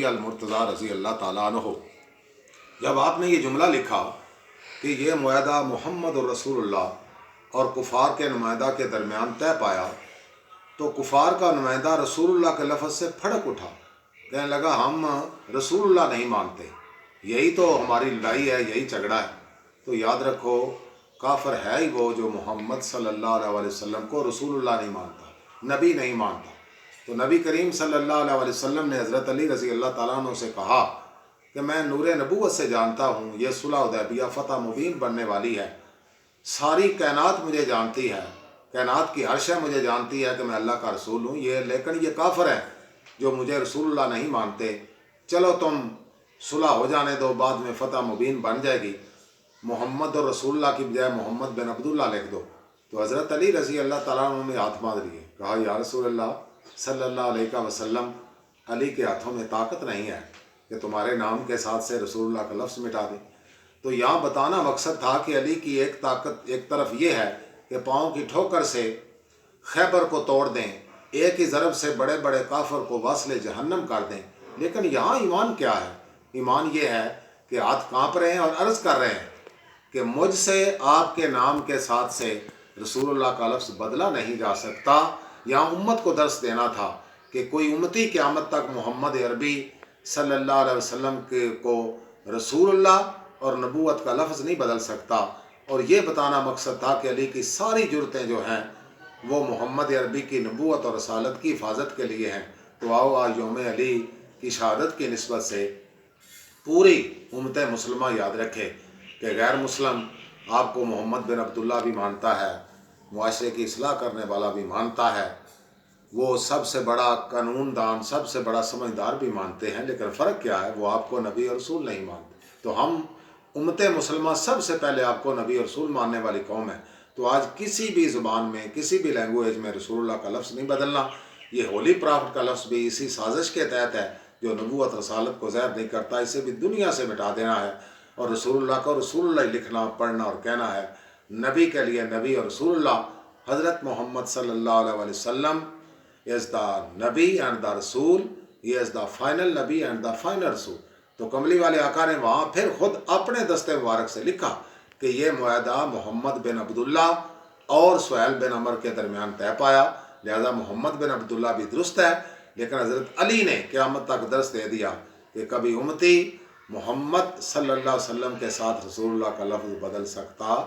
अली अल-मुर्तज़ा रज़ी अल्लाह ताला अन्हु, जब आपने ये जुमला लिखा कि ये मुआहदा मोहम्मद और रसूलुल्लाह और कुफ़ार के नुमाइंदा के दरमियान तय पाया, तो कुफ़ार का नुमाइंदा रसूलुल्लाह के लफ्ज़ से फड़क उठा। कहने लगा, हम रसूलुल्लाह नहीं मानते, यही तो हमारी लड़ाई है, यही झगड़ा है। तो याद रखो, काफिर है ही वो जो मोहम्मद सल्लल्लाहु अलैहि वसल्लम को रसूलुल्लाह नहीं मानता, नबी नहीं मानता। तो नबी करीम सल्लल्लाहु अलैहि वसल्लम ने हज़रत अली रज़ी अल्लाह ताला अन्हु से कहा कि मैं नूरे नबूवत से जानता हूँ ये सुलह हुदैबिया फ़तह मुबीन बनने वाली है। सारी कायनात मुझे जानती है, कायनात की हर शय मुझे जानती है कि मैं अल्लाह का रसूल हूँ। लेकिन ये काफिर हैं जो मुझे रसूलुल्लाह नहीं मानते। चलो तुम सुलह हो जाने दो, बाद में फ़तह मुबीन बन जाएगी। मोहम्मद और रसूलुल्लाह की बजाय मोहम्मद बिन अब्दुल्लाह लिख दो। तो हज़रत अली रज़ी अल्लाह ताला अन्हु ने हाथ मार लिए, कहा, या रसूलल्लाह सल्लल्लाहु अलैहि वसल्लम, अली के हाथों में ताकत नहीं है कि तुम्हारे नाम के साथ से रसूलुल्लाह का लफ्ज़ मिटा दें। तो यहाँ बताना मकसद था कि अली की एक ताकत एक तरफ ये है कि पाँव की ठोकर से खैबर को तोड़ दें, एक ही ज़रब से बड़े बड़े काफिर को वास्ले जहन्नम कर दें। लेकिन यहाँ ईमान क्या है? ईमान ये है कि हाथ काँप रहे हैं और अर्ज़ कर रहे हैं कि मुझसे आपके नाम के साथ से रसूलुल्लाह का लफ्ज़ बदला नहीं जा सकता। यहाँ उम्मत को दर्स देना था कि कोई उम्मती क़यामत तक मोहम्मद अरबी सल्लल्लाहु अलैहि वसल्लम को रसूलुल्लाह और नबूवत का लफ्ज़ नहीं बदल सकता। और ये बताना मकसद था कि अली की सारी जुर्तें जो हैं वो मोहम्मद अरबी की नबूवत और रसालत की हिफाजत के लिए हैं। तो आओ आज यौम अली की शहादत की निस्बत से पूरी उम्मत मुसलमा याद रखे कि गैर मुस्लिम आपको मोहम्मद बिन अब्दुल्लाह भी मानता है, मुआशरे की इस्लाह करने वाला भी मानता है, वो सबसे बड़ा कानूनदान, सबसे बड़ा समझदार भी मानते हैं। लेकिन फ़र्क क्या है? वो आपको नबी और रसूल नहीं मानते। तो हम उम्मत मुसलमान सबसे पहले आपको नबी और रसूल मानने वाली कौम है। तो आज किसी भी ज़ुबान में, किसी भी लैंग्वेज में रसूलुल्लाह का लफ्ज़ नहीं बदलना। ये होली प्रॉफिट का लफ्ज़ भी इसी साजिश के तहत है जो नबूवत रसालत को ज़ाहिर नहीं करता, इसे भी दुनिया से मिटा देना है और रसूलुल्लाह को रसूलुल्लाह लिखना, पढ़ना और कहना है। नबी के लिए नबी और रसूलुल्लाह हज़रत मोहम्मद सल्लल्लाहु अलैहि वसल्लम is the Nabi and the Rasul, he is the final Nabi and the final Rasul। तो कमली वाले आका ने वहाँ फिर खुद अपने दस्ते मुबारक से लिखा कि ये मुआहदा मोहम्मद बिन अब्दुल्लाह और सुहैल बिन अमर के दरमियान तय पाया, लिहाजा मोहम्मद बिन अब्दुल्लाह भी दुरुस्त है। लेकिन हज़रत अली ने क़यामत तक दर्स दे दिया कि कभी उम्मती मोहम्मद सल्लल्लाहु अलैहि वसल्लम के साथ रसूलुल्लाह का लफ्ज़ बदल सकता